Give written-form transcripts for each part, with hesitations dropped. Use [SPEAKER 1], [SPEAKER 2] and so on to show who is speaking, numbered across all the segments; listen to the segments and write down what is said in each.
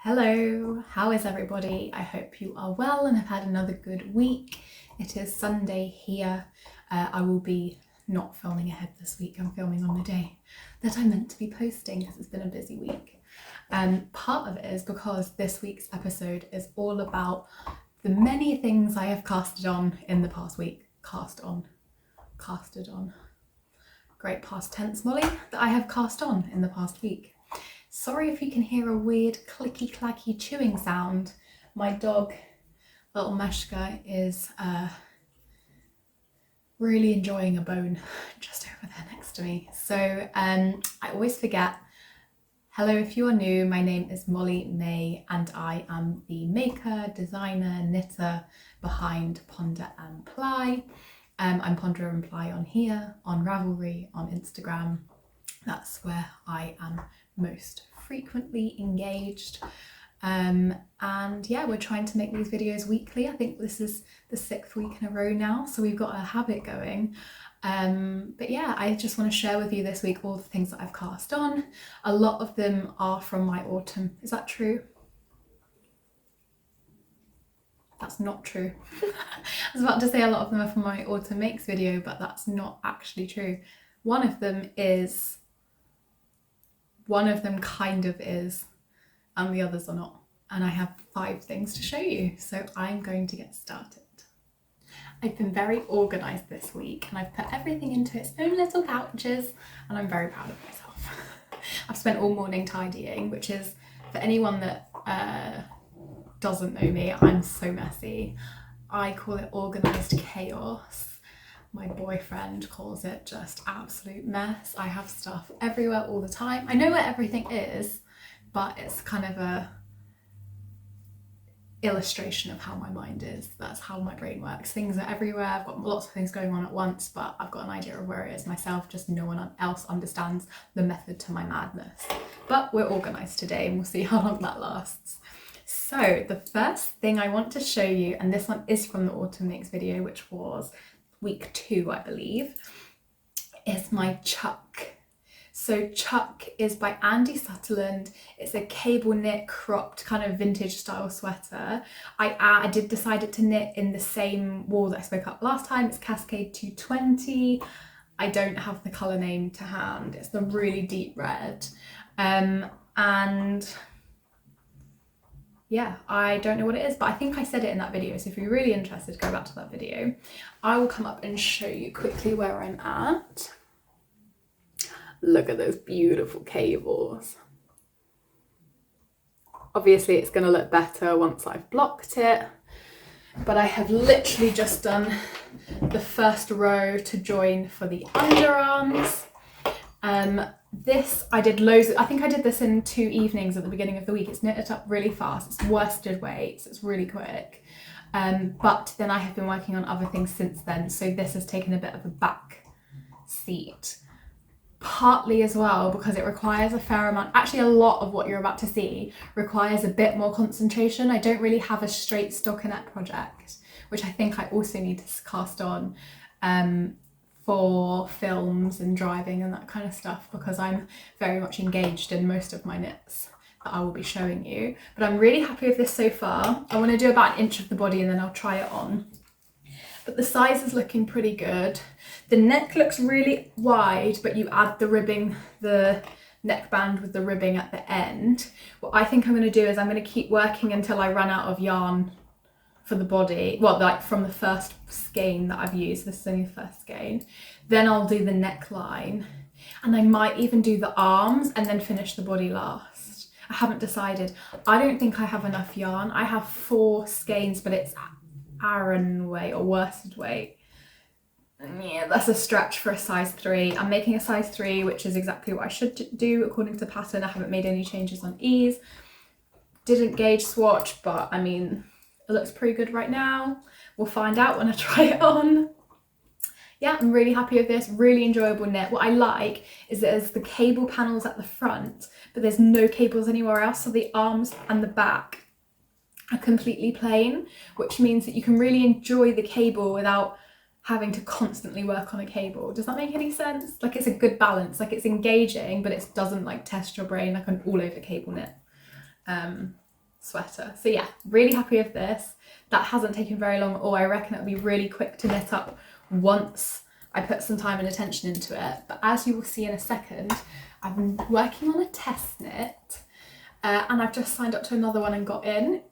[SPEAKER 1] Hello, how is everybody? I hope you are well and have had another good week. It is Sunday here. I will be not filming ahead this week. I'm filming on the day that I meant to be posting because it's been a busy week. Part of it is because this week's episode is all about the many things I have casted on in the past week. Casted on. Great past tense, Molly, that I have cast on in the past week. Sorry if you can hear a weird clicky clacky chewing sound. My dog, little Meshka, is really enjoying a bone just over there next to me. So I always forget. Hello, if you are new, my name is Molly Mae and I am the maker, designer, knitter behind Ponder Ply. I'm Ponder Ply on here, on Ravelry, on Instagram. That's where I am most frequently engaged. And yeah, we're trying to make these videos weekly. I think this is the 6th week in a row now, so we've got a habit going. But yeah, I just want to share with you this week all the things that I've cast on. A lot of them are from my autumn. Is that true? That's not true. I was about to say a lot of them are from my autumn makes video, but that's not actually true. One of them kind of is, and the others are not. And I have 5 things to show you, so I'm going to get started. I've been very organised this week and I've put everything into its own little pouches and I'm very proud of myself. I've spent all morning tidying, which is, for anyone that doesn't know me, I'm so messy. I call it organised chaos. My boyfriend calls it just absolute mess. I have stuff everywhere all the time. I know where everything is, but it's kind of a illustration of how my mind is. That's how my brain works. Things are everywhere. I've got lots of things going on at once, but I've got an idea of where it is myself. Just no one else understands the method to my madness. But we're organised today and we'll see how long that lasts. So the first thing I want to show you, and this one is from the Autumn Makes video, which was week 2, I believe, is my Chuck. So Chuck is by Sutterland. It's a cable knit cropped kind of vintage style sweater. I did decide to knit in the same wool that I spoke up last time. It's Cascade 220. I don't have the colour name to hand. It's the really deep red. And yeah, I don't know what it is, but I think I said it in that video. So if you're really interested, go back to that video. I will come up and show you quickly where I'm at. Look at those beautiful cables. Obviously it's going to look better once I've blocked it, but I have literally just done the first row to join for the underarms. This I did loads of, I think I did this in 2 evenings at the beginning of the week. It's knitted up really fast. It's worsted weight, so it's really quick. But then I have been working on other things since then, so this has taken a bit of a back seat. Partly as well because it requires a fair amount, actually a lot of what you're about to see requires a bit more concentration. I don't really have a straight stockinette project, which I think I also need to cast on for films and driving and that kind of stuff, because I'm very much engaged in most of my knits that I will be showing you. But I'm really happy with this so far. I want to do about 1 inch of the body and then I'll try it on. But the size is looking pretty good. The neck looks really wide, but you add the ribbing, the neckband with the ribbing at the end. What I think I'm going to do is I'm going to keep working until I run out of yarn for the body. Well, like from the first skein that I've used. This is only the first skein. Then I'll do the neckline. And I might even do the arms and then finish the body last. I haven't decided. I don't think I have enough yarn. I have 4 skeins, but it's Aran weight or worsted weight. Yeah, that's a stretch for a size 3. I'm making a size 3, which is exactly what I should do according to pattern. I haven't made any changes on ease. Didn't gauge swatch, but I mean, it looks pretty good right now. We'll find out when I try it on. Yeah, I'm really happy with this. Really enjoyable knit. What I like is that there's the cable panels at the front, but there's no cables anywhere else. So the arms and the back are completely plain, which means that you can really enjoy the cable without having to constantly work on a cable. Does that make any sense? Like, it's a good balance. Like, it's engaging, but it doesn't like test your brain like an all over cable knit. sweater. So yeah, really happy with this. That hasn't taken very long at all. I reckon it'll be really quick to knit up once I put some time and attention into it. But as you will see in a second, I've been working on a test knit and I've just signed up to another one and got in.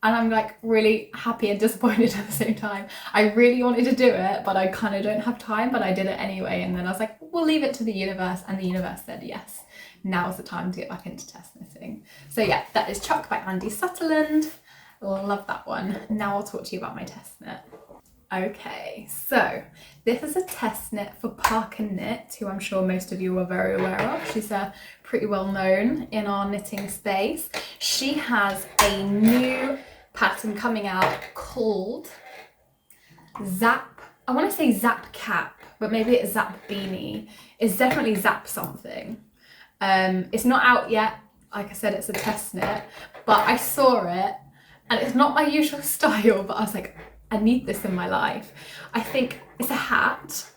[SPEAKER 1] And I'm like really happy and disappointed at the same time. I really wanted to do it, but I kind of don't have time, but I did it anyway. And then I was like, we'll leave it to the universe. And the universe said, yes, now's the time to get back into test knitting. So yeah, that is Chuck by Andi Sutterland. Love that one. Now I'll talk to you about my test knit. Okay, so this is a test knit for Parker Knit, who I'm sure most of you are very aware of. She's pretty well known in our knitting space. She has a new pattern coming out called Zap, I want to say Zap Cap, but maybe it's Zap Beanie. It's definitely Zap something. It's not out yet. Like I said, it's a test knit, but I saw it and it's not my usual style, but I was like, I need this in my life. I think it's a hat,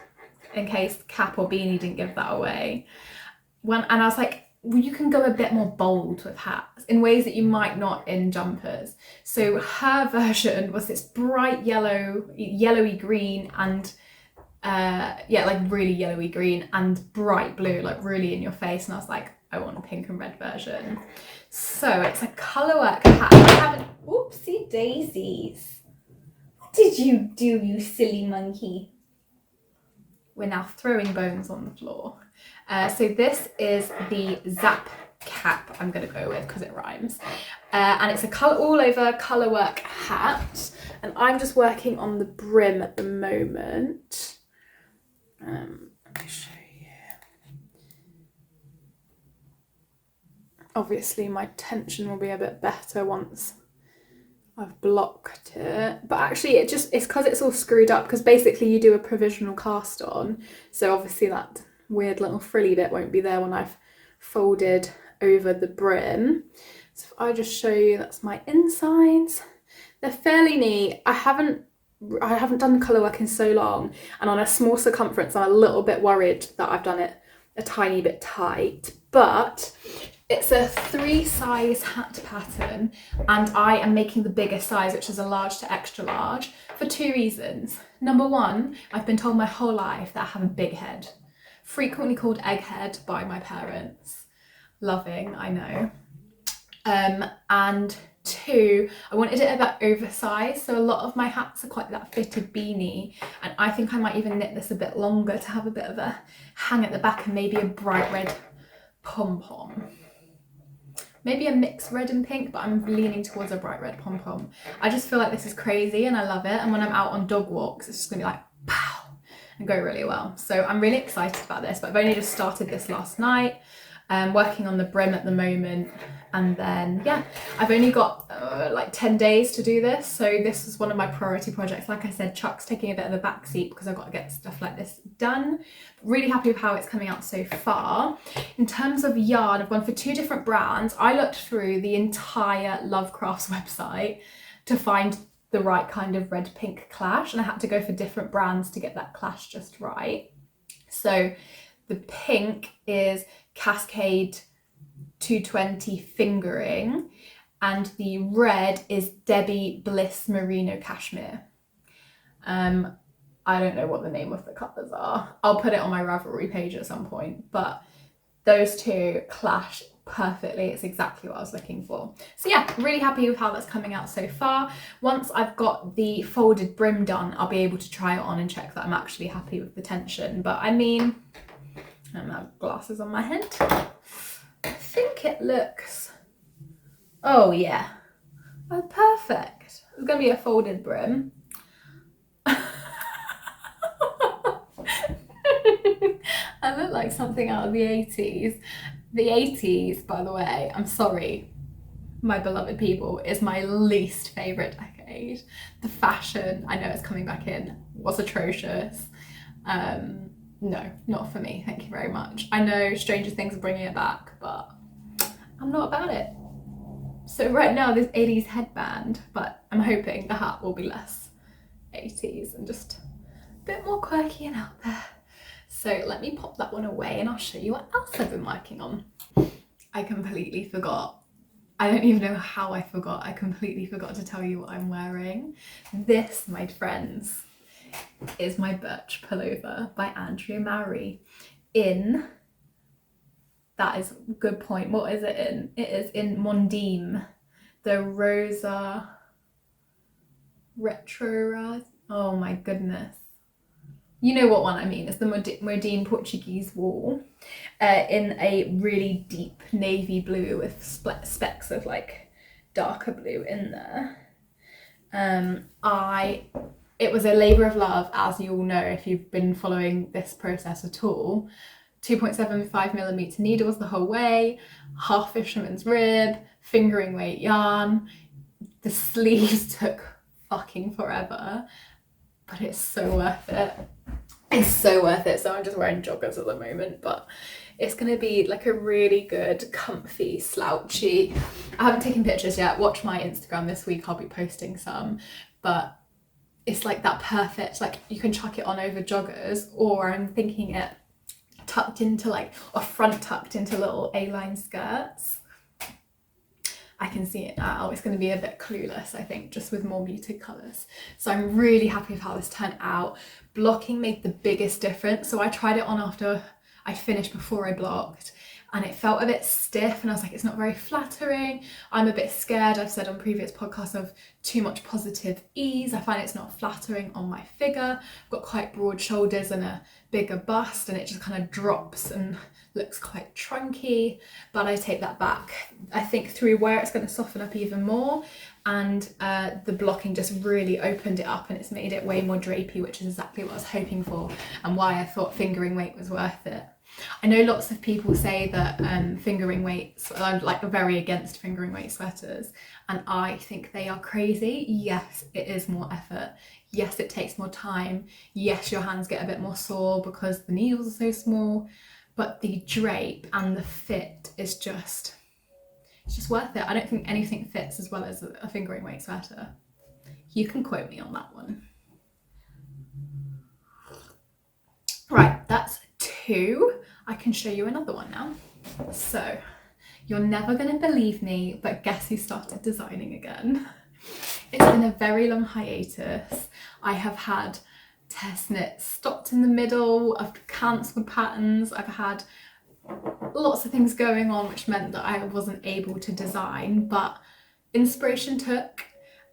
[SPEAKER 1] in case cap or beanie didn't give that away. And I was like, well, you can go a bit more bold with hats in ways that you might not in jumpers. So her version was this bright yellowy green and yeah, like really yellowy green and bright blue, like really in your face. And I was like, I want a pink and red version. So it's a colourwork hat. I haven't, oopsie daisies. What did you do, you silly monkey? We're now throwing bones on the floor. So this is the Zap Cap I'm going to go with because it rhymes. And it's a all over colourwork hat. And I'm just working on the brim at the moment. Let me show you. Obviously my tension will be a bit better once I've blocked it, but actually it's because it's all screwed up, because basically you do a provisional cast on, so obviously that weird little frilly bit won't be there when I've folded over the brim. So if I just show you, that's my insides. They're fairly neat. I haven't done colour work in so long, and on a small circumference I'm a little bit worried that I've done it a tiny bit tight, but it's a 3 size hat pattern and I am making the biggest size, which is a large to extra large, for 2 reasons. Number one, I've been told my whole life that I have a big head, frequently called egghead by my parents. Loving, I know. And 2, I wanted it a bit oversized, so a lot of my hats are quite that fitted beanie, and I think I might even knit this a bit longer to have a bit of a hang at the back and maybe a bright red pom-pom. Maybe a mixed red and pink, but I'm leaning towards a bright red pom-pom. I just feel like this is crazy and I love it, and when I'm out on dog walks it's just gonna be like pow and go really well. So I'm really excited about this, but I've only just started this last night. Working on the brim at the moment, and then yeah, I've only got like 10 days to do this, so this was one of my priority projects. Like I said, Chuck's taking a bit of a backseat because I've got to get stuff like this done. Really happy with how it's coming out so far. In terms of yarn, I've gone for 2 different brands. I looked through the entire Lovecrafts website to find the right kind of red pink clash, and I had to go for different brands to get that clash just right. So the pink is Cascade 220 Fingering, and the red is Debbie Bliss Merino Cashmere. I don't know what the name of the colours are. I'll put it on my Ravelry page at some point, but those 2 clash perfectly. It's exactly what I was looking for. So yeah, really happy with how that's coming out so far. Once I've got the folded brim done, I'll be able to try it on and check that I'm actually happy with the tension. But I mean, I don't have glasses on my head. I think it looks, oh yeah, oh perfect. It's gonna be a folded brim. I look like something out of the 80s. The 80s, by the way, I'm sorry, my beloved people, is my least favourite decade. The fashion, I know it's coming back in, was atrocious. No, not for me, thank you very much. I know Stranger Things are bringing it back, but I'm not about it. So right now there's 80s headband, but I'm hoping the hat will be less 80s and just a bit more quirky and out there. So let me pop that one away and I'll show you what else I've been working on. I completely forgot I don't even know how I forgot. I completely forgot to tell you what I'm wearing. This, my friends, is my Birch Pullover by Andrea Mowry in, that is a good point, what is it in? It is in Mondim, the Rosa Retro, oh my goodness. You know what one I mean. It's the Modine Portuguese wool in a really deep navy blue with specks of like darker blue in there. It was a labour of love, as you all know if you've been following this process at all. 2.75mm needles the whole way, half fisherman's rib, fingering weight yarn. The sleeves took fucking forever, but it's so worth it. It's so worth it. So I'm just wearing joggers at the moment, but it's going to be like a really good, comfy, slouchy. I haven't taken pictures yet. Watch my Instagram this week. I'll be posting some, but it's like that perfect, like you can chuck it on over joggers, or I'm thinking it tucked into like, or front tucked into little A-line skirts. I can see it now. It's going to be a bit clueless, I think, just with more muted colours. So I'm really happy with how this turned out. Blocking made the biggest difference. So I tried it on after I finished, before I blocked, and it felt a bit stiff, and I was like, it's not very flattering. I'm a bit scared, I've said on previous podcasts, of too much positive ease. I find it's not flattering on my figure. I've got quite broad shoulders and a bigger bust, and it just kind of drops and looks quite trunky, but I take that back. I think through wear it's going to soften up even more, and the blocking just really opened it up, and it's made it way more drapey, which is exactly what I was hoping for and why I thought fingering weight was worth it. I know lots of people say that fingering weights, I'm like very against fingering weight sweaters, and I think they are crazy. Yes, it is more effort. Yes, it takes more time. Yes, your hands get a bit more sore because the needles are so small, but the drape and the fit is just, it's just worth it. I don't think anything fits as well as a fingering weight sweater. You can quote me on that one. Right, that's 2. I can show you another one now. So, you're never going to believe me, but guess who started designing again? It's been a very long hiatus. I have had test knits stopped in the middle, I've cancelled patterns, I've had lots of things going on, which meant that I wasn't able to design, but inspiration took,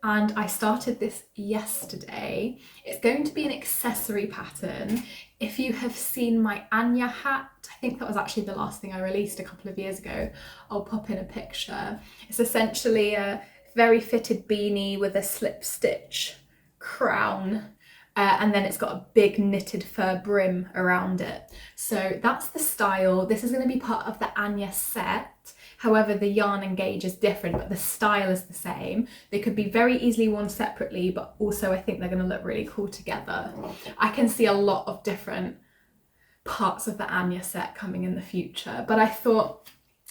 [SPEAKER 1] and I started this yesterday. It's going to be an accessory pattern. If you have seen my Anya hat, I think that was actually the last thing I released a couple of years ago, I'll pop in a picture. It's essentially a very fitted beanie with a slip stitch crown, and then it's got a big knitted fur brim around it. So that's the style. This is going to be part of the Anya set. However, the yarn and gauge is different, but the style is the same. They could be very easily worn separately, but also I think they're going to look really cool together. I can see a lot of different parts of the Anya set coming in the future, but I thought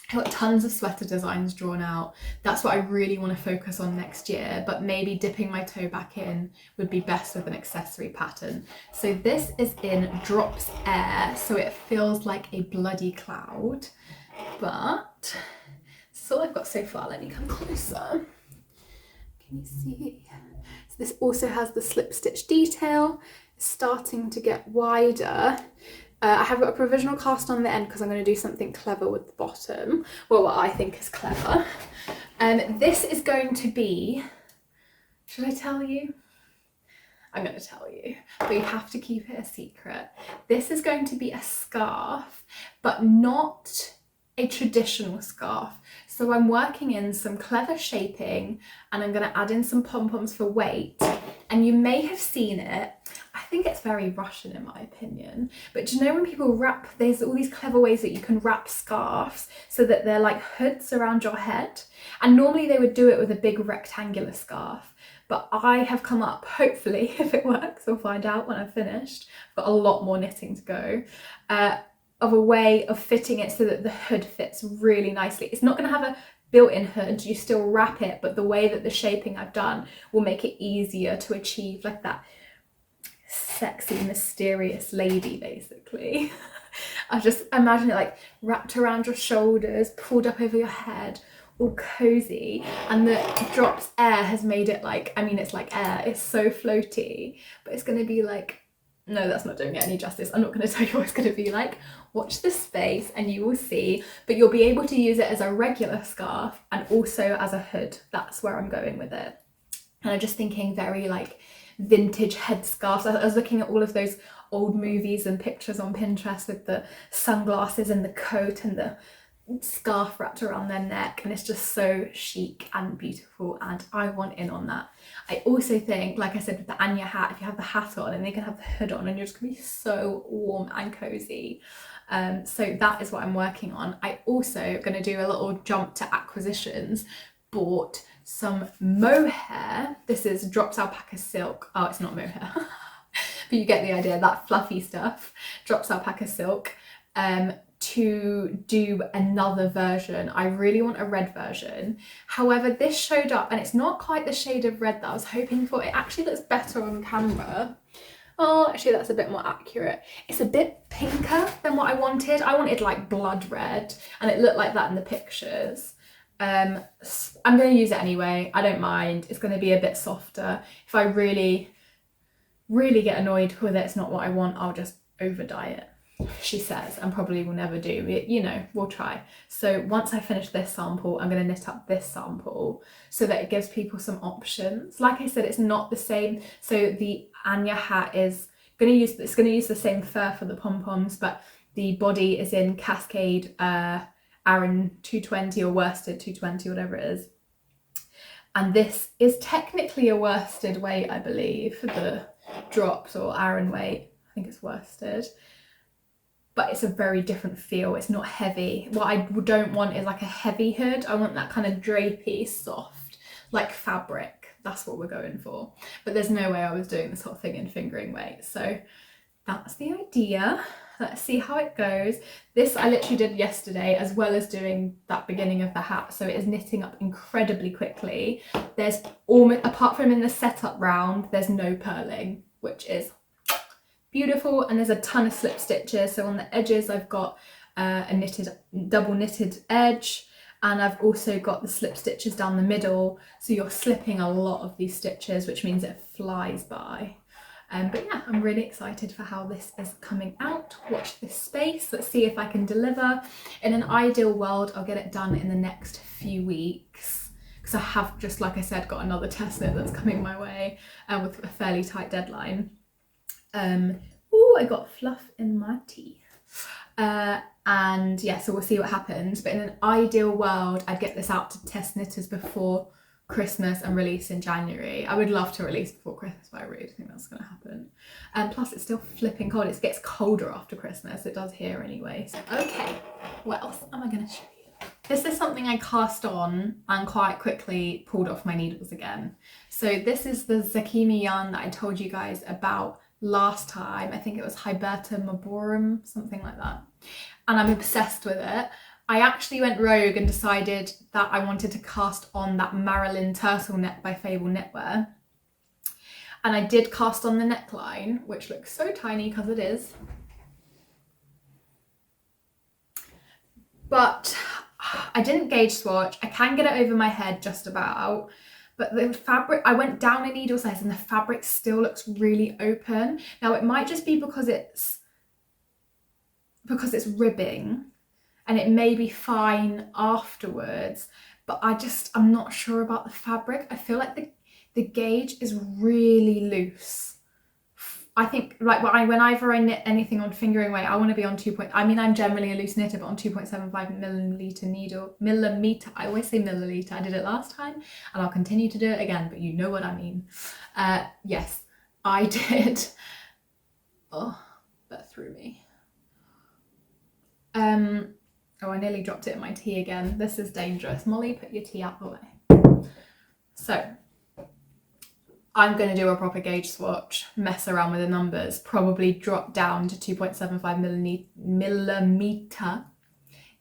[SPEAKER 1] I've got tons of sweater designs drawn out. That's what I really want to focus on next year, but maybe dipping my toe back in would be best with an accessory pattern. So this is in Drops Air, so it feels like a bloody cloud, but this is all I've got so far. Let me come closer. Can you see? So this also has the slip stitch detail. It's starting to get wider. I have got a provisional cast on the end because I'm going to do something clever with the bottom. Well, what I think is clever. This is going to be, should I tell you? I'm going to tell you, but you have to keep it a secret. This is going to be a scarf, but not a traditional scarf. So I'm working in some clever shaping, and I'm going to add in some pom-poms for weight. And you may have seen it. I think it's very Russian in my opinion, but do you know when people wrap, there's all these clever ways that you can wrap scarves so that they're like hoods around your head, and normally they would do it with a big rectangular scarf, but I have come up, hopefully if it works, we'll find out when I've finished, I've got a lot more knitting to go, of a way of fitting it so that the hood fits really nicely. It's not going to have a built-in hood, you still wrap it, but the way that the shaping I've done will make it easier to achieve like that sexy, mysterious lady, basically. I just imagine it like wrapped around your shoulders, pulled up over your head, all cozy, and the drops air has made it like, I mean, it's like air, it's so floaty, but it's going to be like, no, that's not doing it any justice. I'm not going to tell you what it's going to be like. Watch this space and you will see, but you'll be able to use it as a regular scarf and also as a hood. That's where I'm going with it. And I'm just thinking very like vintage headscarves. I was looking at all of those old movies and pictures on Pinterest with the sunglasses and the coat and the scarf wrapped around their neck, and it's just so chic and beautiful, and I want in on that. I also think, like I said with the Anya hat, if you have the hat on and they can have the hood on, and you're just gonna be so warm and cozy. So that is what I'm working on. I also gonna do a little jump to acquisitions. Bought some mohair. This is Drops Alpaca Silk. Oh, it's not mohair, but you get the idea, that fluffy stuff. Drops Alpaca Silk. To do another version. I really want a red version. However, this showed up and it's not quite the shade of red that I was hoping for. It actually looks better on camera. Oh, actually that's a bit more accurate. It's a bit pinker than what I wanted. I wanted like blood red, and it looked like that in the pictures. I'm going to use it anyway. I don't mind. It's going to be a bit softer. If I really get annoyed with it, it's not what I want, I'll just over dye it, she says, and probably will never do it, you know, we'll try. So once I finish this sample, I'm going to knit up this sample so that it gives people some options. Like I said, it's not the same. So the Anya hat is going to use the same fur for the pom-poms, but the body is in Cascade Aran 220 or worsted 220, whatever it is. And this is technically a worsted weight, I believe, for the drops, or Aran weight. I think it's worsted. But it's a very different feel. It's not heavy. What I don't want is like a heavy hood. I want that kind of drapey, soft, like fabric. That's what we're going for. But there's no way I was doing this whole thing in fingering weight. So that's the idea. Let's see how it goes. This I literally did yesterday, as well as doing that beginning of the hat. So it is knitting up incredibly quickly. There's almost, apart from in the setup round, there's no purling, which is beautiful. And there's a ton of slip stitches. So on the edges I've got a double knitted edge, and I've also got the slip stitches down the middle, so you're slipping a lot of these stitches, which means it flies by. But yeah, I'm really excited for how this is coming out. Watch this space. Let's see if I can deliver. In an ideal world, I'll get it done in the next few weeks, because I have, just like I said, got another test knit that's coming my way with a fairly tight deadline. Oh, I got fluff in my tea. And yeah, so we'll see what happens. But in an ideal world, I'd get this out to test knitters before Christmas and release in January. I would love to release before Christmas, but I really don't think that's going to happen. And plus it's still flipping cold. It gets colder after Christmas. It does here anyway. So, okay, what else am I going to show you? This is something I cast on and quite quickly pulled off my needles again. So this is the Zakimi yarn that I told you guys about last time. I think it was Hyberta Maborum, something like that. And I'm obsessed with it. I actually went rogue and decided that I wanted to cast on that Marilyn turtleneck by Fable Knitwear. And I did cast on the neckline, which looks so tiny because it is. But I didn't gauge swatch. I can get it over my head just about. But the fabric, I went down a needle size and the fabric still looks really open. Now it might just be because it's ribbing, and it may be fine afterwards, but I'm not sure about the fabric. I feel like the gauge is really loose. I think like whenever I knit anything on fingering weight, I want to be on I'm generally a loose knitter, but on 2.75 millimeter. I always say milliliter. I did it last time and I'll continue to do it again, but you know what I mean. Yes, I did. Oh, that threw me. Oh, I nearly dropped it in my tea again. This is dangerous. Molly, put your tea out the way. So I'm going to do a proper gauge swatch, mess around with the numbers, probably drop down to 2.75 millimeter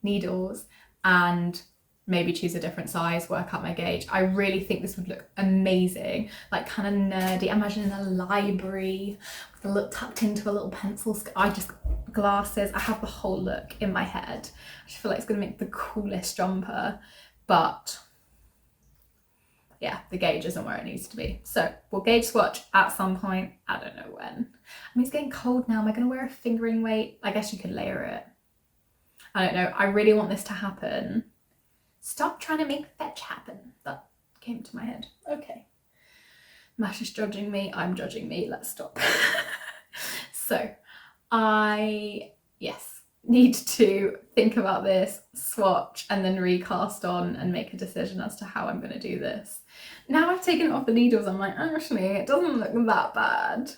[SPEAKER 1] needles, and maybe choose a different size, work out my gauge. I really think this would look amazing, like kind of nerdy. Imagine in a library with a look tucked into a little pencil. Glasses. I have the whole look in my head. I just feel like it's going to make the coolest jumper. but yeah, the gauge isn't where it needs to be. So we'll gauge swatch at some point. I don't know when. I mean, it's getting cold now. Am I going to wear a fingering weight? I guess you could layer it. I don't know. I really want this to happen. Stop trying to make fetch happen. That came to my head. Okay. Mash is judging me. I'm judging me. Let's stop. So yes, need to think about this, swatch, and then recast on and make a decision as to how I'm going to do this. Now I've taken it off the needles, I'm like, actually, it doesn't look that bad.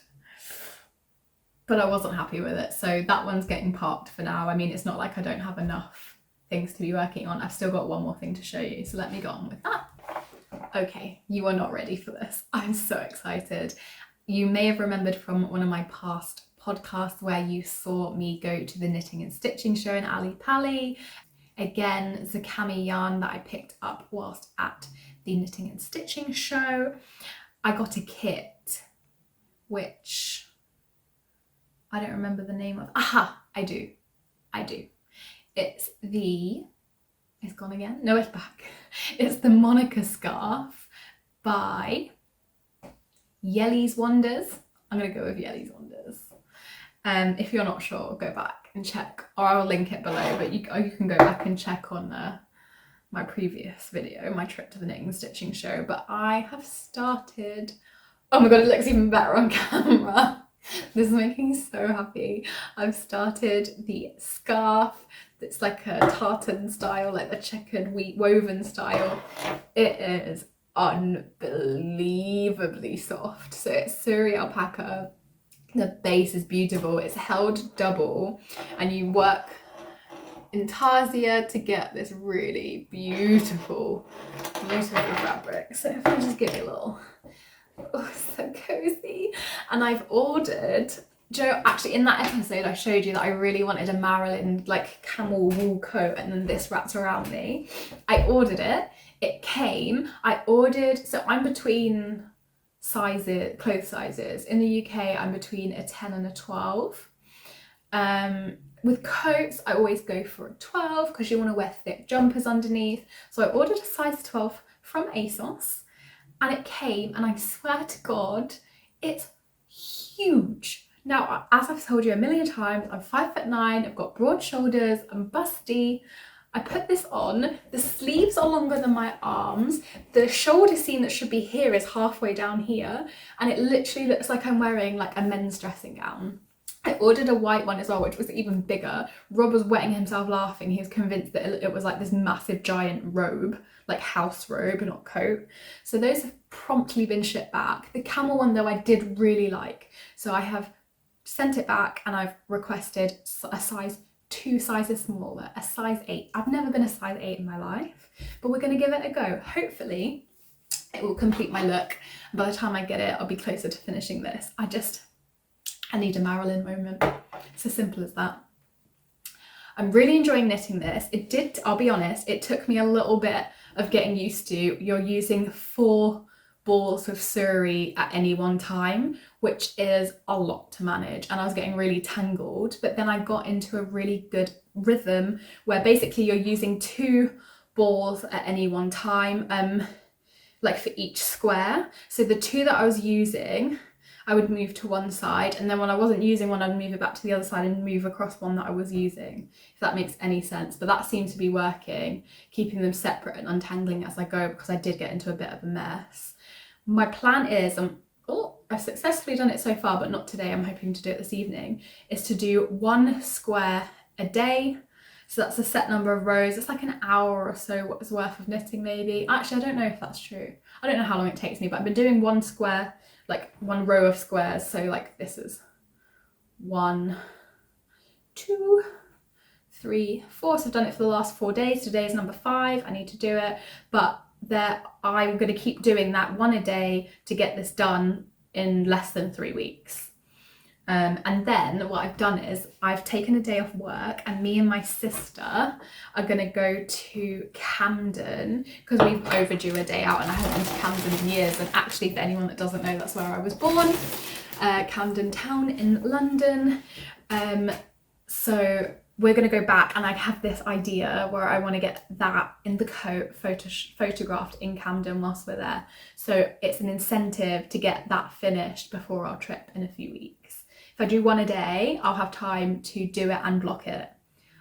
[SPEAKER 1] But I wasn't happy with it, so that one's getting parked for now. I mean, it's not like I don't have enough things to be working on. I've still got one more thing to show you, so let me go on with that. Okay, you are not ready for this. I'm so excited. You may have remembered from one of my past podcasts where you saw me go to the knitting and stitching show in Ali Pally. Again, Zakami yarn that I picked up whilst at the knitting and stitching show. I got a kit, which I don't remember the name of. Aha, I do. It's gone again? No, it's back. It's the Anya Scarf by Yellys Wonders. I'm gonna go with Yellys Wonders. If you're not sure, go back and check, or I'll link it below, but you can go back and check on my previous video, my trip to the knitting and stitching show. But I have started, oh my god, it looks even better on camera. This is making me so happy. I've started the scarf. It's like a tartan style, like the checkered woven style. It is unbelievably soft. So it's Suri alpaca. The base is beautiful. It's held double, and you work intarsia to get this really beautiful fabric. So if I just give you a little, oh, so cozy. And I've ordered, Joe, actually in that episode I showed you that I really wanted a Marilyn like camel wool coat and then this wrapped around me. I ordered it, it came, so I'm between clothes sizes. In the UK I'm between a 10 and a 12. With coats I always go for a 12 because you want to wear thick jumpers underneath. So I ordered a size 12 from ASOS and it came, and I swear to God, it's huge. Now, as I've told you a million times, I'm 5'9", I've got broad shoulders, I'm busty. I put this on, the sleeves are longer than my arms, the shoulder seam that should be here is halfway down here, and it literally looks like I'm wearing like a men's dressing gown. I ordered a white one as well, which was even bigger. Rob was wetting himself laughing. He was convinced that it was like this massive giant robe, like house robe, not coat. So those have promptly been shipped back. The camel one though I did really like. So I have sent it back and I've requested a size 2 sizes smaller, a size 8. I've never been a size 8 in my life, but we're going to give it a go. Hopefully it will complete my look. By the time I get it, I'll be closer to finishing this. I need a Marilyn moment. It's as simple as that. I'm really enjoying knitting this. I'll be honest, it took me a little bit of getting used to. You're using 4 balls of suri at any one time, which is a lot to manage, and I was getting really tangled. But then I got into a really good rhythm where basically you're using 2 balls at any one time, like for each square. So the 2 that I was using, I would move to one side, and then when I wasn't using one, I'd move it back to the other side and move across one that I was using, if that makes any sense. But that seemed to be working, keeping them separate and untangling as I go, because I did get into a bit of a mess. My plan is, I've successfully done it so far, but not today, I'm hoping to do it this evening, is to do 1 square a day. So that's a set number of rows. It's like an hour or so worth of knitting maybe. Actually, I don't know if that's true. I don't know how long it takes me, but I've been doing 1 square, like 1 row of squares. So like this is 1, 2, 3, 4. So I've done it for the last 4 days. Today is number 5. I need to do it, but I'm going to keep doing that 1 a day to get this done in less than 3 weeks. And then what I've done is I've taken a day off work, and me and my sister are going to go to Camden because we've overdue a day out, and I haven't been to Camden in years. And actually, for anyone that doesn't know, that's where I was born, Camden Town in London. So we're going to go back, and I have this idea where I want to get that in the coat photographed in Camden whilst we're there. So it's an incentive to get that finished before our trip in a few weeks. If I do one a day, I'll have time to do it and block it,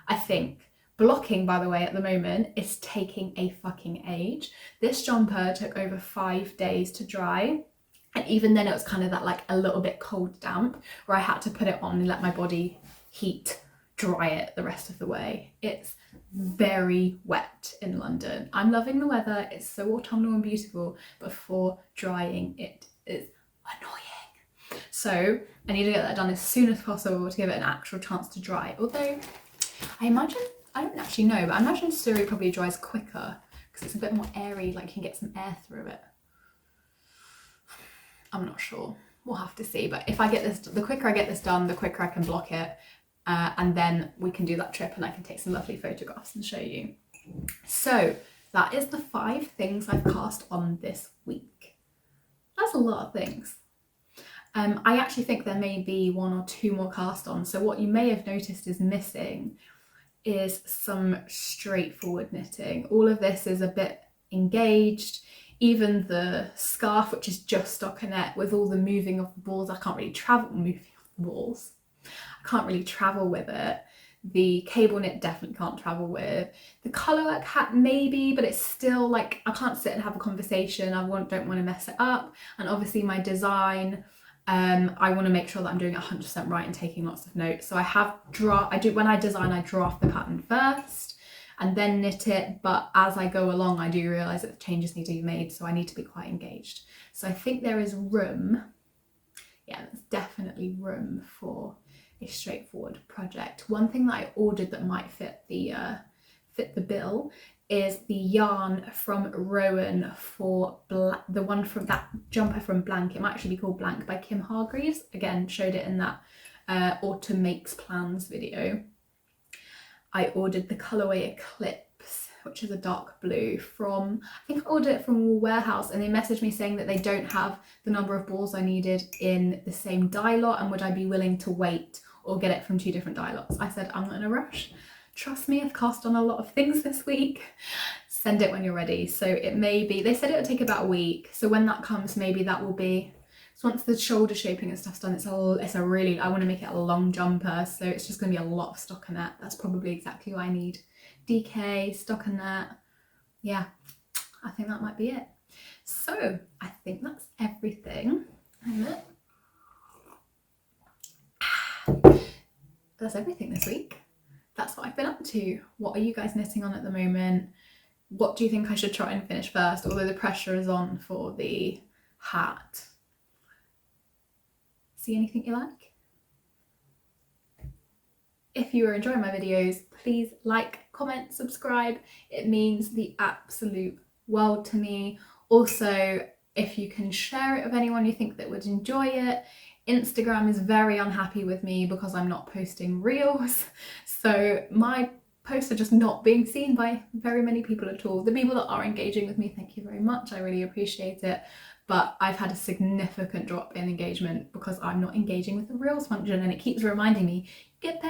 [SPEAKER 1] I think. Blocking, by the way, at the moment is taking a fucking age. This jumper took over 5 days to dry. And even then it was kind of that like a little bit cold damp where I had to put it on and let my body heat dry it the rest of the way. It's very wet in London. I'm loving the weather. It's so autumnal and beautiful, but for drying it is annoying. So I need to get that done as soon as possible to give it an actual chance to dry. Although I imagine, I don't actually know, but I imagine Surrey probably dries quicker because it's a bit more airy, like you can get some air through it. I'm not sure. We'll have to see. But if I get this, the quicker I get this done, the quicker I can block it. And then we can do that trip and I can take some lovely photographs and show you. So that is the 5 things I've cast on this week. That's a lot of things. I actually think there may be 1 or 2 more cast on. So what you may have noticed is missing is some straightforward knitting. All of this is a bit engaged. Even the scarf, which is just stockinette with all the moving of the balls, I can't really travel moving of the balls. I can't really travel with it. The cable knit definitely can't travel with. The colourwork hat maybe, but it's still like I can't sit and have a conversation. I don't want to mess it up. And obviously my design, I want to make sure that I'm doing it 100% right and taking lots of notes. So when I design, I draft the pattern first and then knit it. But as I go along, I do realise that the changes need to be made. So I need to be quite engaged. So I think there is room. Yeah, there's definitely room for a straightforward project. One thing that I ordered that might fit the bill is the yarn from Rowan for the one from that jumper from Blank. It might actually be called Blank by Kim Hargreaves. Again, showed it in that Autumn Makes Plans video. I ordered the colourway Eclipse, which is a dark blue from, I think I ordered it from Wool Warehouse, and they messaged me saying that they don't have the number of balls I needed in the same dye lot, and would I be willing to wait or get it from 2 different dye lots. I said, I'm not in a rush. Trust me, I've cast on a lot of things this week. Send it when you're ready. So it may be, they said it would take about a week. So when that comes, maybe that will be, so once the shoulder shaping and stuff's done, it's a really, I want to make it a long jumper. So it's just going to be a lot of stockinette. That's probably exactly what I need. DK, stockinette. Yeah, I think that might be it. So I think that's everything. That's everything this week. That's what I've been up to. What are you guys knitting on at the moment? What do you think I should try and finish first? Although the pressure is on for the hat. See anything you like? If you are enjoying my videos, please like, comment, subscribe. It means the absolute world to me. Also, if you can share it with anyone you think that would enjoy it. Instagram is very unhappy with me because I'm not posting reels. So my posts are just not being seen by very many people at all. The people that are engaging with me, thank you very much. I really appreciate it. But I've had a significant drop in engagement because I'm not engaging with the reels function, and it keeps reminding me, get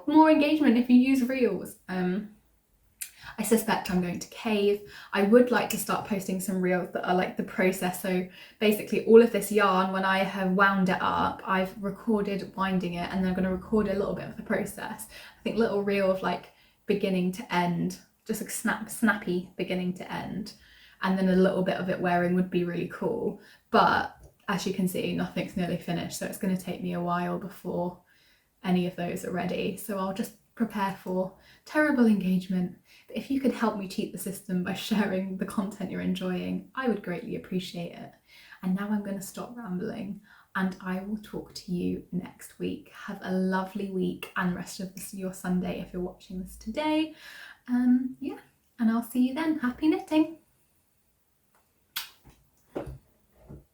[SPEAKER 1] more engagement if you use reels. I suspect I'm going to cave. I would like to start posting some reels that are like the process. So basically all of this yarn, when I have wound it up, I've recorded winding it, and then I'm going to record a little bit of the process. I think little reel of like beginning to end, just like snappy beginning to end, and then a little bit of it wearing would be really cool. But as you can see, nothing's nearly finished. So it's going to take me a while before any of those are ready. So I'll just prepare for terrible engagement. But if you could help me cheat the system by sharing the content you're enjoying, I would greatly appreciate it. And now I'm going to stop rambling, and I will talk to you next week. Have a lovely week and the rest of your Sunday if you're watching this today. Yeah, and I'll see you then. Happy knitting!